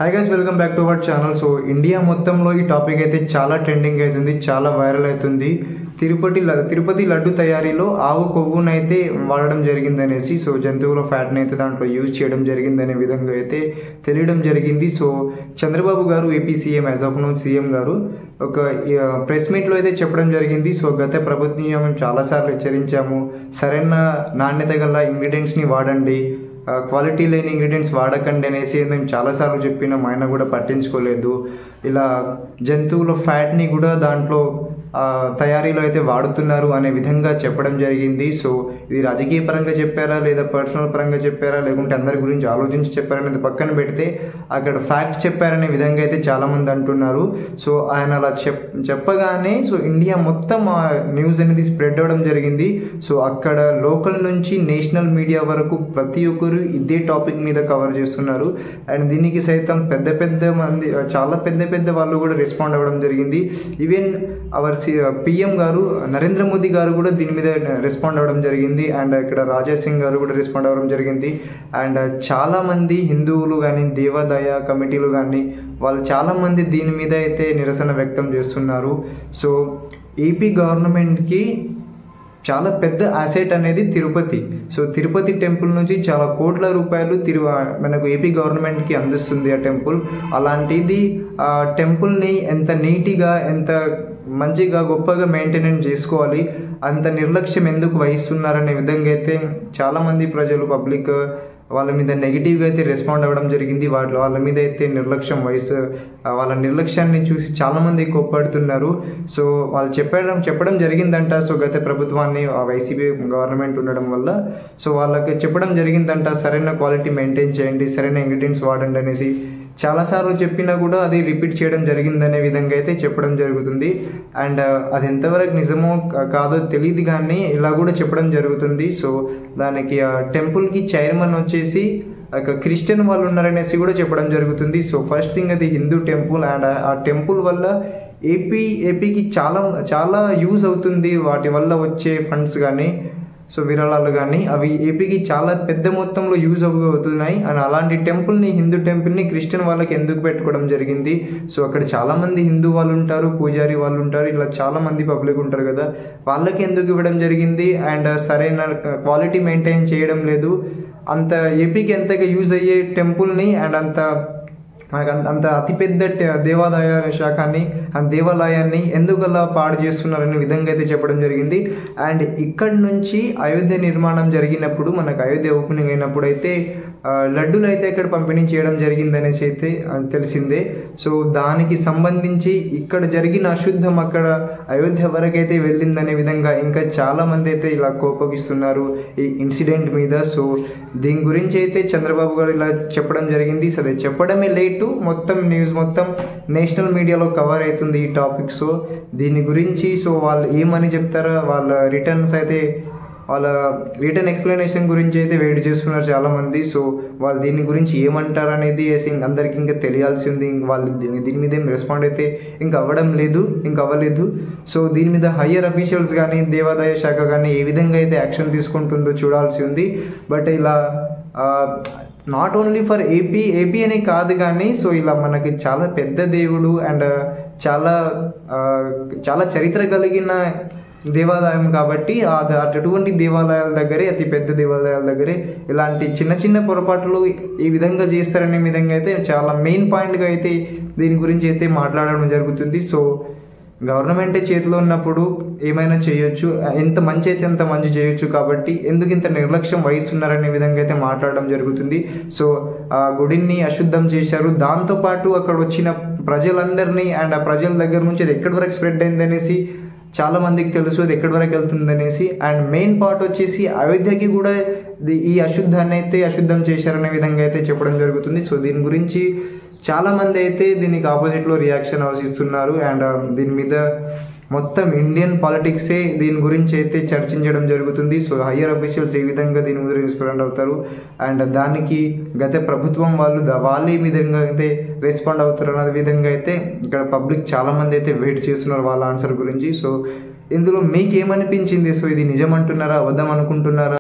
Hi guys, welcome back to our channel. So India మొత్తంలో ఈ topic అయితే చాలా ట్రెండింగ్ అవుతుంది, చాలా వైరల్ అవుతుంది. తిరుపతి లడ్డు తయారీలో ఆవు కొవ్వునైతే వాడడం జరిగిందనేసి, సో జంతువుల ఫ్యాట్ని అయితే దాంట్లో యూజ్ చేయడం జరిగిందనే విధంగా అయితే తెలియడం జరిగింది. సో చంద్రబాబు గారు, AP CM, as of now CM గారు ఒక ప్రెస్ మీట్లో అయితే చెప్పడం జరిగింది. సో గత ప్రభుత్వం మేము చాలాసార్లు హెచ్చరించాము, సరైన నాణ్యత గల ఇంగ్రీడియంట్స్ని వాడండి, క్వాలిటీ లేని ఇంగ్రీడియంట్స్ వాడకండి అనేసి మేము చాలాసార్లు చెప్పినాం, ఆయన కూడా పట్టించుకోలేదు. ఇలా జంతువుల ఫ్యాట్ని కూడా దాంట్లో తయారీలో అయితే వాడుతున్నారు అనే విధంగా చెప్పడం జరిగింది. సో ఇది రాజకీయ పరంగా చెప్పారా, లేదా పర్సనల్ పరంగా చెప్పారా, లేకుంటే అందరి గురించి ఆలోచించి చెప్పారనేది పక్కన పెడితే అక్కడ ఫ్యాక్ట్ చెప్పారనే విధంగా అయితే చాలామంది అంటున్నారు. సో ఆయన అలా చెప్పగానే సో ఇండియా మొత్తం ఆ న్యూస్ అనేది స్ప్రెడ్ అవ్వడం జరిగింది. సో అక్కడ లోకల్ నుంచి నేషనల్ మీడియా వరకు ప్రతి ఒక్కరు ఇదే టాపిక్ మీద కవర్ చేస్తున్నారు. అండ్ దీనికి సైతం చాలా పెద్ద వాళ్ళు కూడా రెస్పాండ్ అవ్వడం జరిగింది. ఈవెన్ అవర్ పిఎం గారు, నరేంద్ర మోదీ గారు కూడా దీని మీద రెస్పాండ్ అవ్వడం జరిగింది. అండ్ ఇక్కడ రాజా సింగ్ గారు కూడా రెస్పాండ్ అవ్వడం జరిగింది. అండ్ చాలామంది హిందువులు కానీ, దేవాదాయ కమిటీలు కానీ, వాళ్ళు చాలామంది దీని మీద అయితే నిరసన వ్యక్తం చేస్తున్నారు. సో ఏపీ గవర్నమెంట్కి చాలా పెద్ద అసెట్ అనేది తిరుపతి. సో తిరుపతి టెంపుల్ నుంచి చాలా కోట్ల రూపాయలు మనకు ఏపీ గవర్నమెంట్కి అందిస్తుంది ఆ టెంపుల్. అలాంటిది ఆ టెంపుల్ని ఎంత నీట్గా, ఎంత మంచిగా, గొప్పగా మెయింటెనెన్స్ చేసుకోవాలి, అంత నిర్లక్ష్యం ఎందుకు వహిస్తున్నారనే విధంగా అయితే చాలామంది ప్రజలు, పబ్లిక్ వాళ్ళ మీద నెగిటివ్గా అయితే రెస్పాండ్ అవ్వడం జరిగింది. వాళ్ళ మీద అయితే వాళ్ళ నిర్లక్ష్యాన్ని చూసి చాలామంది కోప్పడుతున్నారు. సో వాళ్ళు చెప్పడం జరిగిందంట. సో గత ప్రభుత్వాన్ని వైసీపీ గవర్నమెంట్ ఉండడం వల్ల సో వాళ్ళకి చెప్పడం జరిగిందంట, సరైన క్వాలిటీ మెయింటైన్ చేయండి, సరైన ఇంగ్రీడియంట్స్ వాడండి అనేసి. చాలాసార్లు చెప్పినా కూడా అది రిపీట్ చేయడం జరిగిందనే విధంగా అయితే చెప్పడం జరుగుతుంది. అండ్ అది ఎంతవరకు నిజమో కాదో తెలియదు, కానీ ఇలా కూడా చెప్పడం జరుగుతుంది. సో దానికి ఆ టెంపుల్కి చైర్మన్ వచ్చేసి క్రిస్టియన్ వాళ్ళు ఉన్నారనేసి కూడా చెప్పడం జరుగుతుంది. సో ఫస్ట్ థింగ్, అది హిందూ టెంపుల్. అండ్ ఆ టెంపుల్ వల్ల ఏపీకి చాలా యూజ్ అవుతుంది. వాటి వల్ల వచ్చే ఫండ్స్ కానీ, సో విరాళాలు కానీ, అవి ఏపీకి చాలా పెద్ద మొత్తంలో యూజ్ అవుతున్నాయి. అండ్ అలాంటి టెంపుల్ని, హిందూ టెంపుల్ని క్రిస్టియన్ వాళ్ళకి ఎందుకు పెట్టుకోవడం జరిగింది? సో అక్కడ చాలామంది హిందూ వాళ్ళు ఉంటారు, పూజారి వాళ్ళు ఉంటారు, ఇలా చాలామంది పబ్లిక్ ఉంటారు కదా, వాళ్ళకి ఎందుకు ఇవ్వడం జరిగింది? అండ్ సరైన క్వాలిటీ మెయింటైన్ చేయడం లేదు. అంత ఏపీకి ఎంతగా యూజ్ అయ్యే టెంపుల్ని అండ్ అంత అతిపెద్ద దేవాదాయ శాఖని, ఆ దేవాలయాన్ని ఎందుకు అలా పాడు చేస్తున్నారనే విధంగా అయితే చెప్పడం జరిగింది. అండ్ ఇక్కడి నుంచి అయోధ్య నిర్మాణం జరిగినప్పుడు, మనకు అయోధ్య ఓపెనింగ్ అయినప్పుడు అయితే లడ్డూలు అయితే ఇక్కడ పంపిణీ చేయడం జరిగిందనేసి అయితే తెలిసిందే. సో దానికి సంబంధించి ఇక్కడ జరిగిన అశుద్ధం అక్కడ అయోధ్య వరకు అయితే వెళ్ళిందనే విధంగా ఇంకా చాలామంది అయితే ఇలా కోపగిస్తున్నారు ఈ ఇన్సిడెంట్ మీద. సో దీని గురించి అయితే చంద్రబాబు గారు ఇలా చెప్పడం జరిగింది. సో అది చెప్పడమే లేటు, మొత్తం న్యూస్ మొత్తం నేషనల్ మీడియాలో కవర్ అవుతుంది ఈ టాపిక్. సో దీని గురించి సో వాళ్ళు ఏమని చెప్తారో, వాళ్ళ రిటర్న్ ఎక్స్ప్లెనేషన్ గురించి అయితే వెయిట్ చేస్తున్నారు చాలామంది. సో వాళ్ళు దీని గురించి ఏమంటారు అనేది అందరికీ ఇంకా తెలియాల్సింది. వాళ్ళు దీని మీద ఏం రెస్పాండ్ అయితే ఇంకా అవ్వలేదు. సో దీని మీద హయ్యర్ అఫీషియల్స్ కానీ, దేవాదాయ శాఖ కానీ ఏ విధంగా అయితే యాక్షన్ తీసుకుంటుందో చూడాల్సి ఉంది. బట్ ఇలా నాట్ ఓన్లీ ఫర్ ఏపీ అనే కాదు కానీ, సో ఇలా మనకి చాలా పెద్ద దేవుడు అండ్ చాలా చరిత్ర కలిగిన దేవాలయం కాబట్టి అటువంటి దేవాలయాల దగ్గరే, అతి పెద్ద దేవాలయాల దగ్గరే ఇలాంటి చిన్న పొరపాట్లు ఈ విధంగా చేస్తారనే విధంగా అయితే చాలా మెయిన్ పాయింట్గా అయితే దీని గురించి అయితే మాట్లాడడం జరుగుతుంది. సో గవర్నమెంటే చేతిలో ఉన్నప్పుడు ఏమైనా చేయొచ్చు, ఎంత మంచి అయితే అంత మంచి చేయొచ్చు. కాబట్టి ఎందుకు ఇంత నిర్లక్ష్యం వహిస్తున్నారనే విధంగా అయితే మాట్లాడడం జరుగుతుంది. సో ఆ గుడిని అశుద్ధం చేశారు, దాంతోపాటు అక్కడ వచ్చిన ప్రజలందరినీ అండ్ ఆ ప్రజల దగ్గర నుంచి అది ఎక్కడి వరకు స్ప్రెడ్ అయిందనేసి చాలా మందికి తెలుసు, అది ఎక్కడి వరకు వెళ్తుందనేసి. అండ్ మెయిన్ పార్ట్ వచ్చేసి అయోధ్యకి కూడా ఈ అశుద్ధాన్ని అయితే అశుద్ధం చేశారనే విధంగా అయితే చెప్పడం జరుగుతుంది. సో దీని గురించి చాలామంది అయితే దీనికి ఆపోజిట్లో రియాక్షన్ ఆలోచిస్తున్నారు. అండ్ దీని మీద మొత్తం ఇండియన్ పాలిటిక్సే దీని గురించి అయితే చర్చించడం జరుగుతుంది. సో హయ్యర్ అఫీషియల్స్ ఏ విధంగా దీని మీద రెస్పాండ్ అవుతారు, అండ్ దానికి గత ప్రభుత్వం వాళ్ళు ఈ విధంగా అయితే రెస్పాండ్ అవుతారు అనే విధంగా అయితే ఇక్కడ పబ్లిక్ చాలామంది అయితే వెయిట్ చేస్తున్నారు వాళ్ళ ఆన్సర్ గురించి. సో ఇందులో మీకు ఏమనిపించింది? సో ఇది నిజం అంటున్నారా, అబద్ధం అనుకుంటున్నారా?